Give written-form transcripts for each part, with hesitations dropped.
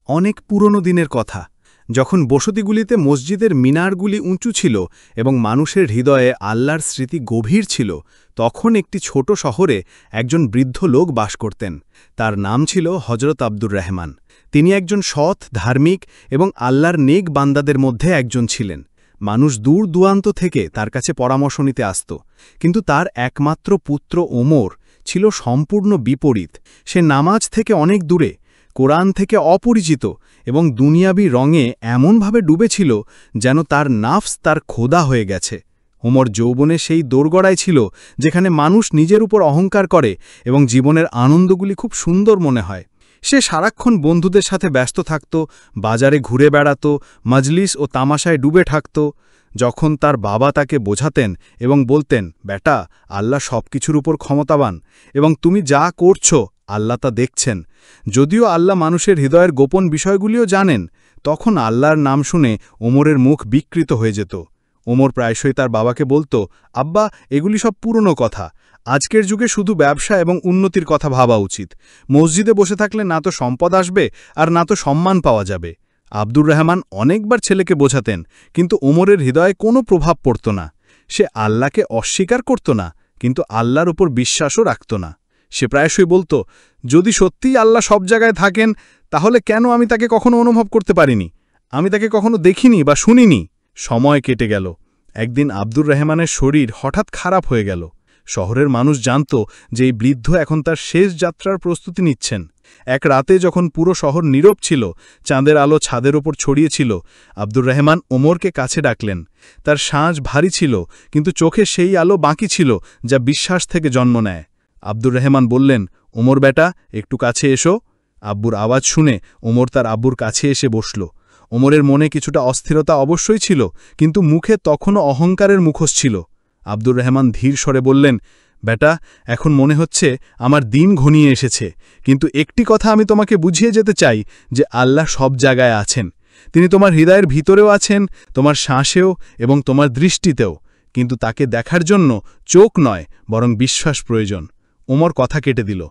অনেক পুরনো দিনের কথা, যখন বসতিগুলিতে মসজিদের মিনারগুলি উঁচু ছিল এবং মানুষের হৃদয়ে আল্লাহর স্মৃতি গভীর ছিল, তখন একটি ছোট শহরে একজন বৃদ্ধ লোক বাস করতেন। তার নাম ছিল হজরত আব্দুর রহমান। তিনি একজন সৎ, ধার্মিক এবং আল্লাহর নেক বান্দাদের মধ্যে একজন ছিলেন। মানুষ দূর দূরান্ত থেকে তার কাছে পরামর্শ নিতে আসত, কিন্তু তার একমাত্র পুত্র ওমর ছিল সম্পূর্ণ বিপরীত। সে নামাজ থেকে অনেক দূরে, কোরআন থেকে অপরিচিত এবং দুনিয়াবি রঙে এমনভাবে ডুবেছিল যেন তার নাফস তার খোদা হয়ে গেছে। ওমর যৌবনে সেই দোরগড়ায় ছিল যেখানে মানুষ নিজের উপর অহংকার করে এবং জীবনের আনন্দগুলি খুব সুন্দর মনে হয়। সে সারাক্ষণ বন্ধুদের সাথে ব্যস্ত থাকত, বাজারে ঘুরে বেড়াত, মজলিস ও তামাশায় ডুবে থাকত। যখন তার বাবা তাকে বোঝাতেন এবং বলতেন, বেটা, আল্লাহ সবকিছুর উপর ক্ষমতাবান এবং তুমি যা করছো আল্লাহ তা দেখছেন, যদিও আল্লাহ মানুষের হৃদয়ের গোপন বিষয়গুলিও জানেন, তখন আল্লাহর নাম শুনে ওমরের মুখ বিকৃত হয়ে যেত। ওমর প্রায়শই তার বাবাকে বলতো, আব্বা, এগুলি সব পুরনো কথা, আজকের যুগে শুধু ব্যবসা এবং উন্নতির কথা ভাবা উচিত। মসজিদে বসে থাকলে না তো সম্পদ আসবে আর না তো সম্মান পাওয়া যাবে। আব্দুর রহমান অনেকবার ছেলেকে বোঝাতেন, কিন্তু ওমরের হৃদয়ে কোনো প্রভাব পড়ত না। সে আল্লাহকে অস্বীকার করত না, কিন্তু আল্লাহর উপর বিশ্বাসও রাখত না। সে প্রায়শই বলতো, যদি সত্যিই আল্লাহ সব জায়গায় থাকেন, তাহলে কেন আমি তাকে কখনো অনুভব করতে পারিনি? আমি তাকে কখনো দেখিনি বা শুনিনি। সময় কেটে গেল। একদিন আব্দুর রহমানের শরীর হঠাৎ খারাপ হয়ে গেল। শহরের মানুষ জানত যে এই বৃদ্ধ এখন তার শেষ যাত্রার প্রস্তুতি নিচ্ছেন। এক রাতে যখন পুরো শহর নীরব ছিল, চাঁদের আলো ছাদের ওপর ছড়িয়েছিল, আব্দুর রহমান ওমরকে কাছে ডাকলেন। তার সাঁঝ ভারী ছিল, কিন্তু চোখে সেই আলো বাকি ছিল যা বিশ্বাস থেকে জন্ম নেয়। আব্দুর রহমান বললেন, ওমর বেটা, একটু কাছে এসো। আব্বুর আওয়াজ শুনে ওমর তার আব্বুর কাছে এসে বসল। ওমরের মনে কিছুটা অস্থিরতা অবশ্যই ছিল, কিন্তু মুখে তখনও অহংকারের মুখোশ ছিল। আব্দুর রহমান ধীর স্বরে বললেন, বেটা, এখন মনে হচ্ছে আমার দিন ঘনিয়ে এসেছে, কিন্তু একটি কথা আমি তোমাকে বুঝিয়ে যেতে চাই, যে আল্লাহ সব জায়গায় আছেন। তিনি তোমার হৃদয়ের ভিতরেও আছেন, তোমার শ্বাসেও এবং তোমার দৃষ্টিতেও, কিন্তু তাকে দেখার জন্য চোখ নয়, বরং বিশ্বাস প্রয়োজন। ওমর কথা কেটে দিল,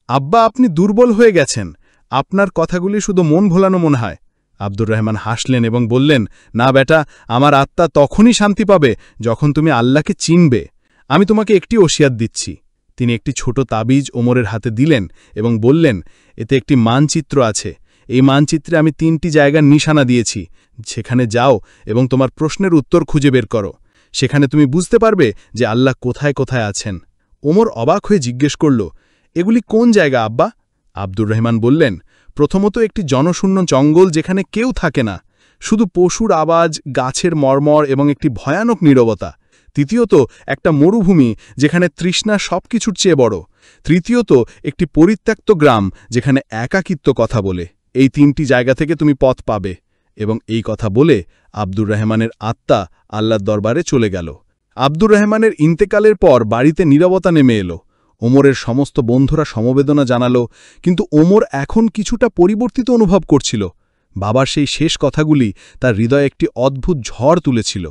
আব্বা, আপনি দুর্বল হয়ে গেছেন, আপনার কথাগুলি শুধু মন ভোলানো মনে হয়। আব্দুর রহমান হাসলেন এবং বললেন, না বেটা, আমার আত্মা তখনই শান্তি পাবে যখন তুমি আল্লাহকে চিনবে। আমি তোমাকে একটি ওসিয়াত দিচ্ছি। তিনি একটি ছোট তাবিজ ওমরের হাতে দিলেন এবং বললেন, এতে একটি মানচিত্র আছে। এই মানচিত্রে আমি 3টি জায়গার নিশানা দিয়েছি। সেখানে যাও এবং তোমার প্রশ্নের উত্তর খুঁজে বের করো। সেখানে তুমি বুঝতে পারবে যে আল্লাহ কোথায় কোথায় আছেন। ওমর অবাক হয়ে জিজ্ঞেস করল, এগুলি কোন জায়গা আব্বা? আব্দুর রহমান বললেন, প্রথমত একটি জনশূন্য জঙ্গল যেখানে কেউ থাকে না, শুধু পশুর আওয়াজ, গাছের মর্মর এবং একটি ভয়ানক নীরবতা। দ্বিতীয়ত একটা মরুভূমি যেখানে তৃষ্ণা সবকিছুর চেয়ে বড়। তৃতীয়ত একটি পরিত্যক্ত গ্রাম যেখানে একাকিত্ব কথা বলে। এই 3টি জায়গা থেকে তুমি পথ পাবে। এবং এই কথা বলে আব্দুর রহমানের আত্মা আল্লাহর দরবারে চলে গেল। আব্দুর রহমানের ইন্তেকালের পর বাড়িতে নীরবতা নেমে এলো। ওমরের সমস্ত বন্ধুরা সমবেদনা জানালো, কিন্তু ওমর এখন কিছুটা পরিবর্তিত অনুভব করছিল। বাবার সেই শেষ কথাগুলি তার হৃদয়ে একটি অদ্ভুত ঝড় তুলেছিল।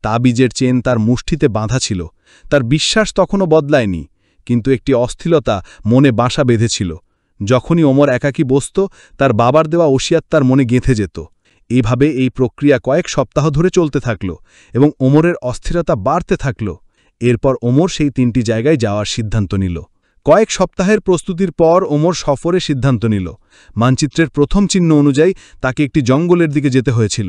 তাবিজের চেন তার মুষ্টিতে বাঁধা ছিল। তার বিশ্বাস তখনও বদলায়নি, কিন্তু একটি অস্থিরতা মনে বাসা বেঁধেছিল। যখনই ওমর একাকী বসত, তার বাবার দেওয়া ওসিয়াত তার মনে গেঁথে যেত। এভাবে এই প্রক্রিয়া কয়েক সপ্তাহ ধরে চলতে থাকল এবং ওমরের অস্থিরতা বাড়তে থাকল। এরপর ওমর সেই 3টি জায়গায় যাওয়ার সিদ্ধান্ত নিল। কয়েক সপ্তাহের প্রস্তুতির পর ওমর সফরের সিদ্ধান্ত নিল। মানচিত্রের প্রথম চিহ্ন অনুযায়ী তাকে একটি জঙ্গলের দিকে যেতে হয়েছিল।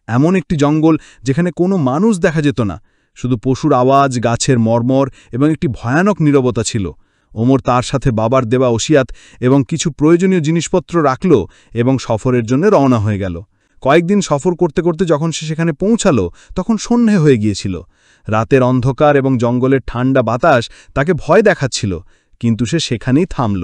এমন একটি জঙ্গল যেখানে কোনো মানুষ দেখা যেত না, শুধু পশুর আওয়াজ, গাছের মর্মর এবং একটি ভয়ানক নীরবতা ছিল। ওমর তার সাথে বাবার দেওয়া ওসিয়াত এবং কিছু প্রয়োজনীয় জিনিসপত্র রাখল এবং সফরের জন্য রওনা হয়ে গেল। কয়েকদিন সফর করতে করতে যখন সে সেখানে পৌঁছালো, তখন সন্ধ্যে হয়ে গিয়েছিল। রাতের অন্ধকার এবং জঙ্গলের ঠান্ডা বাতাস তাকে ভয় দেখাচ্ছিল, কিন্তু সে সেখানেই থামল।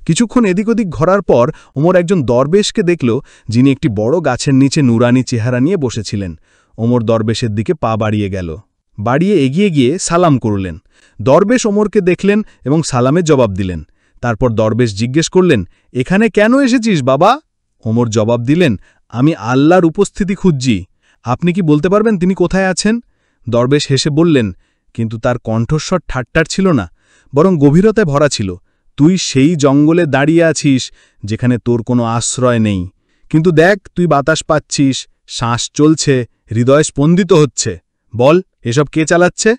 কিছুক্ষণ এদিক ওদিক ঘোরার পর ওমর একজন দরবেশকে দেখল, যিনি একটি বড় গাছের নিচে নুরানি চেহারা নিয়ে বসেছিলেন। ওমর দরবেশের দিকে পা বাড়িয়ে গেল। বাড়িয়ে এগিয়ে গিয়ে সালাম করলেন। দরবেশ ওমরকে দেখলেন এবং সালামের জবাব দিলেন। তারপর দরবেশ জিজ্ঞেস করলেন, এখানে কেন এসেছিস বাবা? ওমর জবাব দিলেন, আমি আল্লাহর উপস্থিতি খুঁজছি। আপনি কি বলতে পারবেন তিনি কোথায় আছেন? দরবেশ হেসে বললেন, কিন্তু তার কণ্ঠস্বর ঠাট্টার ছিল না, বরং গভীরতায় ভরা ছিল। তুই সেই জঙ্গলে দাঁড়িয়ে আছিস যেখানে তোর কোনো আশ্রয় নেই, কিন্তু দেখ তুই বাতাস পাচ্ছিস, শ্বাস চলছে, হৃদয় স্পন্দিত হচ্ছে। বল, এসব কে চালাচ্ছে?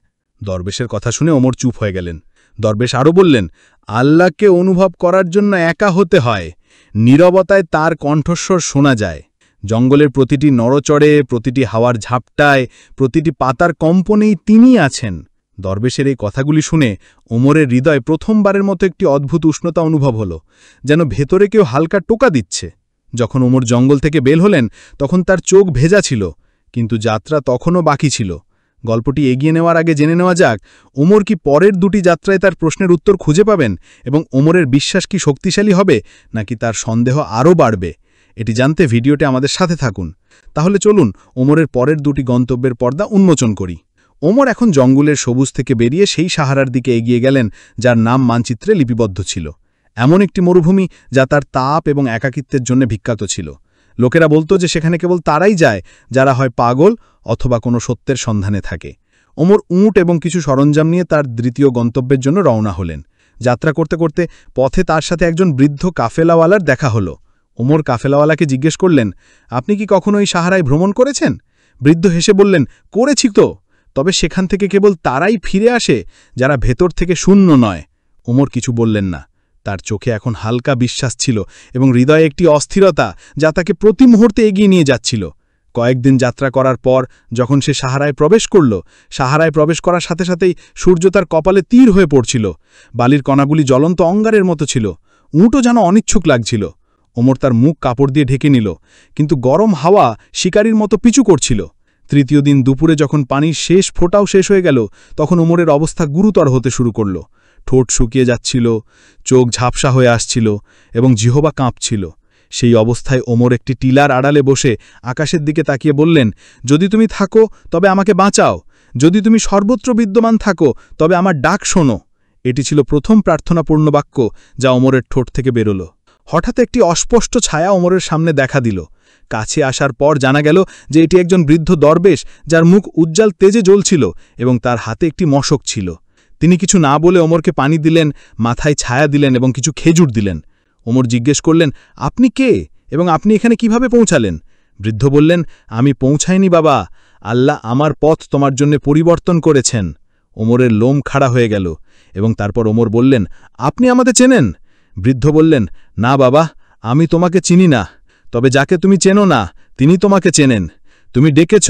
দরবেশের কথা শুনে ওমর চুপ হয়ে গেলেন। দরবেশ আরও বললেন, আল্লাহকে অনুভব করার জন্য একা হতে হয়। নীরবতায় তার কণ্ঠস্বর শোনা যায়। জঙ্গলের প্রতিটি নড়চড়ে, প্রতিটি হাওয়ার ঝাপটায়, প্রতিটি পাতার কম্পনেই তিনি আছেন। দরবেশের এই কথাগুলি শুনে ওমরের হৃদয় প্রথমবারের মতো একটি অদ্ভুত উষ্ণতা অনুভব হল, যেন ভেতরে কেউ হালকা টোকা দিচ্ছে। যখন ওমর জঙ্গল থেকে বের হলেন তখন তার চোখ ভেজা ছিল, কিন্তু যাত্রা তখনও বাকি ছিল। গল্পটি এগিয়ে নেওয়ার আগে জেনে নেওয়া যাক, ওমর কি পরের দুটি যাত্রায় তার প্রশ্নের উত্তর খুঁজে পাবেন এবং ওমরের বিশ্বাস কি শক্তিশালী হবে নাকি তার সন্দেহ আরও বাড়বে। এটি জানতে ভিডিওটি আমাদের সাথে থাকুন। তাহলে চলুন ওমরের পরের দুটি গন্তব্যের পর্দা উন্মোচন করি। ওমর এখন জঙ্গলের সবুজ থেকে বেরিয়ে সেই সাহারার দিকে এগিয়ে গেলেন যার নাম মানচিত্রে লিপিবদ্ধ ছিল। এমন একটি মরুভূমি যা তার তাপ এবং একাকিত্বের জন্য বিখ্যাত ছিল। লোকেরা বলতো যে সেখানে কেবল তারাই যায় যারা হয় পাগল অথবা কোনো সত্যের সন্ধানে থাকে। ওমর উট এবং কিছু সরঞ্জাম নিয়ে তার দ্বিতীয় গন্তব্যের জন্য রওনা হলেন। যাত্রা করতে করতে পথে তার সাথে একজন বৃদ্ধ কাফেলাওয়ালার দেখা হলো। ওমর কাফেলাওয়ালাকে জিজ্ঞেস করলেন, আপনি কি কখনো এই সাহারায় ভ্রমণ করেছেন? বৃদ্ধ হেসে বললেন, করেছি তো, তবে সেখান থেকে কেবল তারাই ফিরে আসে যারা ভেতর থেকে শূন্য নয়। ওমর কিছু বললেন না। তার চোখে এখন হালকা বিশ্বাস ছিল এবং হৃদয়ে একটি অস্থিরতা যা তাকে প্রতি মুহূর্তে এগিয়ে নিয়ে যাচ্ছিল। কয়েকদিন যাত্রা করার পর যখন সে সাহারায় প্রবেশ করল, সাহারায় প্রবেশ করার সাথে সাথেই সূর্য তার কপালে তীর হয়ে পড়ছিল। বালির কণাগুলি জ্বলন্ত অঙ্গারের মতো ছিল। উটও যেন অনিচ্ছুক লাগছিল। ওমর তার মুখ কাপড় দিয়ে ঢেকে নিল, কিন্তু গরম হাওয়া শিকারীর মতো পিছু করছিল। তৃতীয় দিন দুপুরে যখন পানির শেষ ফোঁটাও শেষ হয়ে গেল, তখন ওমরের অবস্থা গুরুতর হতে শুরু করল। ঠোঁট শুকিয়ে যাচ্ছিল, চোখ ঝাপসা হয়ে আসছিল এবং জিহবা কাঁপছিল। সেই অবস্থায় ওমর একটি টিলার আড়ালে বসে আকাশের দিকে তাকিয়ে বললেন, যদি তুমি থাকো তবে আমাকে বাঁচাও, যদি তুমি সর্বত্র বিদ্যমান থাকো তবে আমার ডাক শোনো। এটি ছিল প্রথম প্রার্থনাপূর্ণ বাক্য যা ওমরের ঠোঁট থেকে বেরোল। হঠাৎ একটি অস্পষ্ট ছায়া ওমরের সামনে দেখা দিল। কাছে আসার পর জানা গেল যে এটি একজন বৃদ্ধ দরবেশ যার মুখ উজ্জ্বল তেজে জ্বলছিল এবং তার হাতে একটি মশক ছিল। তিনি কিছু না বলে ওমরকে পানি দিলেন, মাথায় ছায়া দিলেন এবং কিছু খেজুর দিলেন। ওমর জিজ্ঞেস করলেন, আপনি কে এবং আপনি এখানে কিভাবে পৌঁছালেন? বৃদ্ধ বললেন, আমি পৌঁছাইনি বাবা, আল্লাহ আমার পথ তোমার জন্য পরিবর্তন করেছেন। ওমরের লোম খাড়া হয়ে গেল এবং তারপর ওমর বললেন, আপনি আমাদের চেনেন? বৃদ্ধ বললেন, না বাবা, আমি তোমাকে চিনি না, তবে যাকে তুমি চেনো না তিনি তোমাকে চেনেন। তুমি ডেকেছ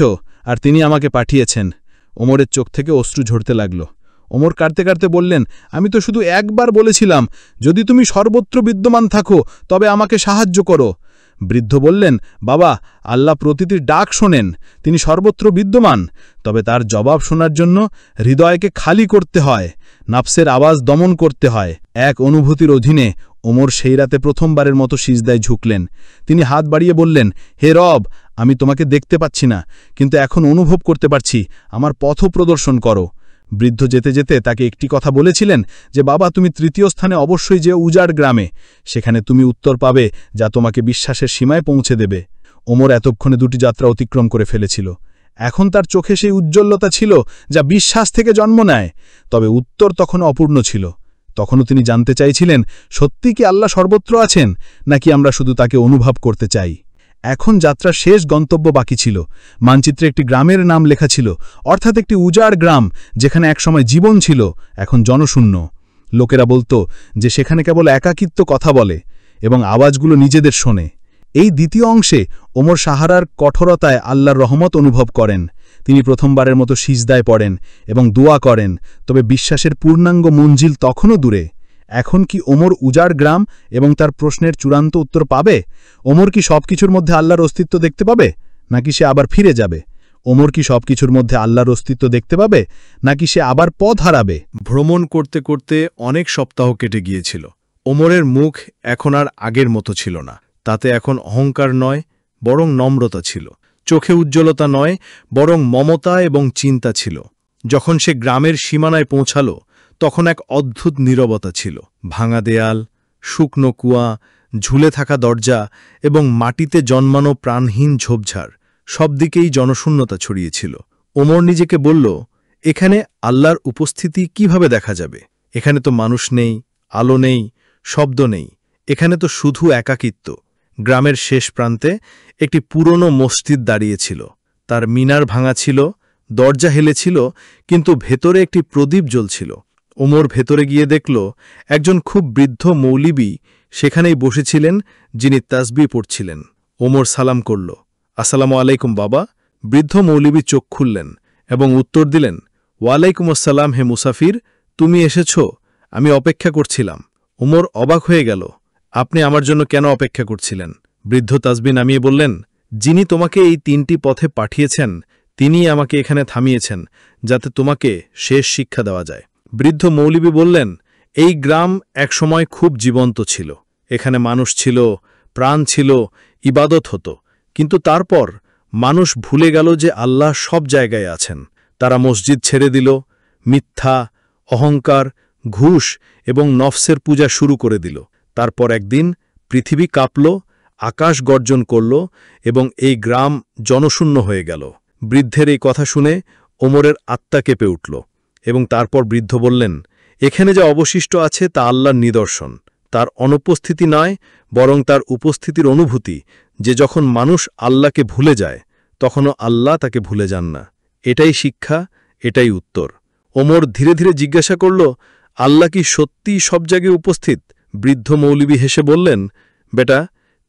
আর তিনি আমাকে পাঠিয়েছেন। ওমরের চোখ থেকে অশ্রু ঝরতে লাগল। ওমর কাঁদতে কাঁদতে বললেন, আমি তো শুধু একবার বলেছিলাম, যদি তুমি সর্বত্র বিদ্যমান থাকো তবে আমাকে সাহায্য করো। বৃদ্ধ বললেন, বাবা, আল্লাহ প্রতিটির ডাক শোনেন, তিনি সর্বত্র বিদ্যমান, তবে তার জবাব শোনার জন্য হৃদয়কে খালি করতে হয়, নাফসের আওয়াজ দমন করতে হয়। এক অনুভূতির অধীনে ওমর সেই রাতে প্রথমবারের মতো সিজদায় ঝুঁকলেন। তিনি হাত বাড়িয়ে বললেন, হে রব, আমি তোমাকে দেখতে পাচ্ছি না, কিন্তু এখন অনুভব করতে পারছি, আমার পথ প্রদর্শন করো। বৃদ্ধ যেতে যেতে তাকে একটি কথা বলেছিলেন যে, বাবা, তুমি তৃতীয় স্থানে অবশ্যই যে উজাড় গ্রামে, সেখানে তুমি উত্তর পাবে যা তোমাকে বিশ্বাসের সীমায় পৌঁছে দেবে। ওমর এতক্ষণে দুটি যাত্রা অতিক্রম করে ফেলেছিল। এখন তার চোখে সেই উজ্জ্বলতা ছিল যা বিশ্বাস থেকে জন্ম নেয়, তবে উত্তর তখন অপূর্ণ ছিল। তখনও তিনি জানতে চাইছিলেন, সত্যি কি আল্লাহ সর্বত্র আছেন, নাকি আমরা শুধু তাকে অনুভব করতে চাই। এখন যাত্রার শেষ গন্তব্য বাকি ছিল। মানচিত্রে একটি গ্রামের নাম লেখা ছিল, অর্থাৎ একটি উজাড় গ্রাম যেখানে একসময় জীবন ছিল, এখন জনশূন্য। লোকেরা বলতো যে সেখানে কেবল একাকিত্ব কথা বলে এবং আওয়াজগুলো নিজেদের শোনে। এই দ্বিতীয় অংশে ওমর সাহারার কঠোরতায় আল্লাহর রহমত অনুভব করেন। তিনি প্রথমবারের মতো সিজদায় পড়েন এবং দোয়া করেন, তবে বিশ্বাসের পূর্ণাঙ্গ মঞ্জিল তখনও দূরে। এখন কি ওমর উজাড় গ্রাম এবং তার প্রশ্নের চূড়ান্ত উত্তর পাবে? ওমর কি সবকিছুর মধ্যে আল্লাহর অস্তিত্ব দেখতে পাবে, নাকি সে আবার ফিরে যাবে? ওমর কি সবকিছুর মধ্যে আল্লাহর অস্তিত্ব দেখতে পাবে, নাকি সে আবার পথ হারাবে? ভ্রমণ করতে করতে অনেক সপ্তাহ কেটে গিয়েছিল। ওমরের মুখ এখন আর আগের মতো ছিল না। তাতে এখন অহংকার নয়, বরং নম্রতা ছিল। চোখে উজ্জ্বলতা নয়, বরং মমতা এবং চিন্তা ছিল। যখন সে গ্রামের সীমানায় পৌঁছাল, তখন এক অদ্ভুত নীরবতা ছিল। ভাঙা দেয়াল, শুকনো কুয়া, ঝুলে থাকা দরজা এবং মাটিতে জন্মানো প্রাণহীন ঝোপঝাড়, সব দিকেই জনশূন্যতা ছড়িয়েছিল। ওমর নিজেকে বলল, এখানে আল্লাহর উপস্থিতি কিভাবে দেখা যাবে? এখানে তো মানুষ নেই, আলো নেই, শব্দ নেই, এখানে তো শুধু একাকিত্ব। গ্রামের শেষ প্রান্তে একটি পুরনো মসজিদ দাঁড়িয়েছিল। তার মিনার ভাঙা ছিল, দরজা হেলেছিল, কিন্তু ভেতরে একটি প্রদীপ জ্বলছিল। ওমর ভেতরে গিয়ে দেখল একজন খুব বৃদ্ধ মৌলবি সেখানেই বসেছিলেন, যিনি তাসবিহ পড়ছিলেন। ওমর সালাম করল, আসসালামু আলাইকুম বাবা। বৃদ্ধ মৌলবি চোখ খুললেন এবং উত্তর দিলেন, ওয়ালাইকুম আসসালাম হে মুসাফির, তুমি এসেছ, আমি অপেক্ষা করছিলাম। ওমর অবাক হয়ে গেল, আপনি আমার জন্য কেন অপেক্ষা করছিলেন? বৃদ্ধ তাসবিহ নামিয়ে বললেন, যিনি তোমাকে এই 3টি পথে পাঠিয়েছেন তিনিই আমাকে এখানে থামিয়েছেন, যাতে তোমাকে শেষ শিক্ষা দেওয়া যায়। বৃদ্ধ মৌলবি বললেন, এই গ্রাম একসময় খুব জীবন্ত ছিল। এখানে মানুষ ছিল, প্রাণ ছিল, ইবাদত হতো। কিন্তু তারপর মানুষ ভুলে গেল যে আল্লাহ সব জায়গায় আছেন। তারা মসজিদ ছেড়ে দিল, মিথ্যা, অহংকার, ঘুষ এবং নফসের পূজা শুরু করে দিল। তারপর একদিন পৃথিবী কাঁপল, আকাশ গর্জন করল এবং এই গ্রাম জনশূন্য হয়ে গেল। বৃদ্ধের এই কথা শুনে ওমরের আত্মা কেঁপে উঠল এবং তারপর বৃদ্ধ বললেন, এখানে যা অবশিষ্ট আছে তা আল্লাহর নিদর্শন। তার অনুপস্থিতি নয়, বরং তার উপস্থিতির অনুভূতি, যে যখন মানুষ আল্লাহকে ভুলে যায় তখনও আল্লাহ তাকে ভুলে যান না। এটাই শিক্ষা, এটাই উত্তর। ওমর ধীরে ধীরে জিজ্ঞাসা করল, আল্লাহ কি সত্যিই সব জায়গায় উপস্থিত? বৃদ্ধ মৌলবি হেসে বললেন, বেটা,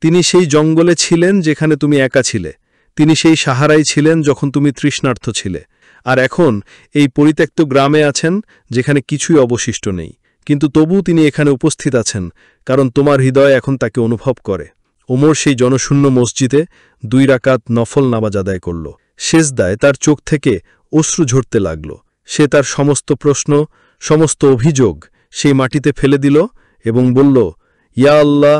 তিনি সেই জঙ্গলে ছিলেন যেখানে তুমি একা ছিলে। তিনি সেই সাহারায় ছিলেন যখন তুমি তৃষ্ণার্ত ছিলে। আর এখন এই পরিত্যক্ত গ্রামে আছেন যেখানে কিছুই অবশিষ্ট নেই। কিন্তু তবু তিনি এখানে উপস্থিত আছেন, কারণ তোমার হৃদয় এখন তাকে অনুভব করে। ওমর সেই জনশূন্য মসজিদে 2 রাকাত নফল নামাজ আদায় করল। সেজদায় তার চোখ থেকে অশ্রু ঝরতে লাগল। সে তার সমস্ত প্রশ্ন, সমস্ত অভিযোগ সেই মাটিতে ফেলে দিল এবং বলল, ইয়া আল্লাহ,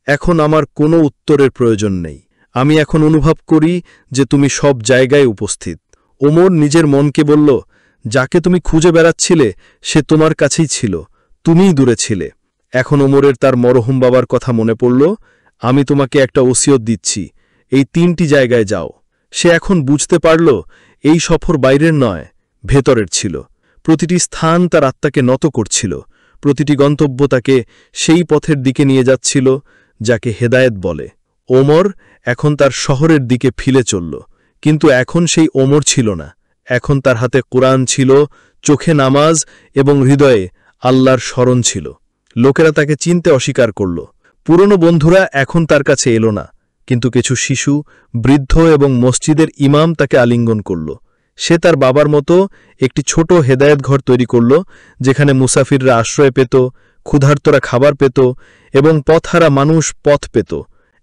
এখন আমার কোনো উত্তরের প্রয়োজন নেই। আমি এখন অনুভব করি যে তুমি সব জায়গায় উপস্থিত। ওমর নিজের মনকে বলল, যাকে তুমি খুঁজে বেড়াচ্ছিলে সে তোমার কাছেই ছিল, তুমিই দূরে ছিলে। এখন ওমরের তার মরহুম বাবার কথা মনে পড়ল, আমি তোমাকে একটা ওসিয়ত দিচ্ছি, এই 3টি জায়গায় যাও। সে এখন বুঝতে পারল এই সফর বাইরের নয়, ভেতরের ছিল। প্রতিটি স্থান তার আত্মাকে নত করছিল, প্রতিটি গন্তব্য তাকে সেই পথের দিকে নিয়ে যাচ্ছিল যাকে হেদায়েত বলে। ওমর এখন তার শহরের দিকে ফিরে চলল, কিন্তু এখন সেই ওমর ছিল না। এখন তার হাতে কোরআন ছিল, চোখে নামাজ এবং হৃদয়ে আল্লাহর স্মরণ ছিল। লোকেরা তাকে চিনতে অস্বীকার করল। পুরনো বন্ধুরা এখন তার কাছে এলো না, কিন্তু কিছু শিশু, বৃদ্ধ এবং মসজিদের ইমাম তাকে আলিঙ্গন করল। সে তার বাবার মতো একটি ছোট হেদায়েত ঘর তৈরি করল, যেখানে মুসাফিররা আশ্রয় পেত, ক্ষুধার্তরা খাবার পেত এবং পথহারা মানুষ পথ পেত।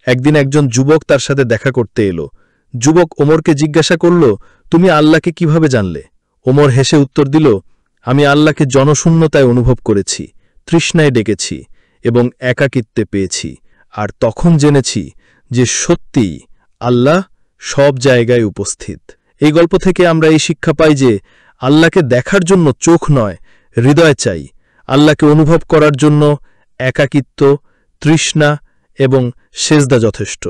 একদিন একজন যুবক তার সাথে দেখা করতে এলো। যুবক ওমরকে জিজ্ঞাসা করল, তুমি আল্লাহকে কিভাবে জানলে? ওমর হেসে উত্তর দিল, আমি আল্লাহকে জনশূন্যতায় অনুভব করেছি, তৃষ্ণায় ডেকেছি এবং একাকিত্বে পেয়েছি। আর তখন জেনেছি যে সত্যিই আল্লাহ সব জায়গায় উপস্থিত। এই গল্প থেকে আমরা এই শিক্ষা পাই যে আল্লাহকে দেখার জন্য চোখ নয়, হৃদয় চাই। আল্লাহকে অনুভব করার জন্য একাকিত্ব, তৃষ্ণা এবং সেজদা যথেষ্ট।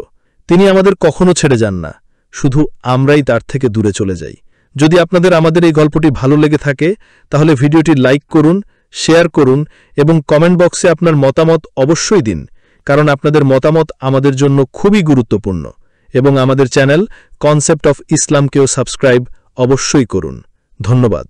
তিনি আমাদের কখনো ছেড়ে যান না, শুধু আমরাই তার থেকে দূরে চলে যাই। যদি আপনাদের আমাদের এই গল্পটি ভালো লেগে থাকে তাহলে ভিডিওটি লাইক করুন, শেয়ার করুন এবং কমেন্ট বক্সে আপনার মতামত অবশ্যই দিন, কারণ আপনাদের মতামত আমাদের জন্য খুবই গুরুত্বপূর্ণ। এবং আমাদের চ্যানেল কনসেপ্ট অফ ইসলামকেও সাবস্ক্রাইব অবশ্যই করুন। ধন্যবাদ।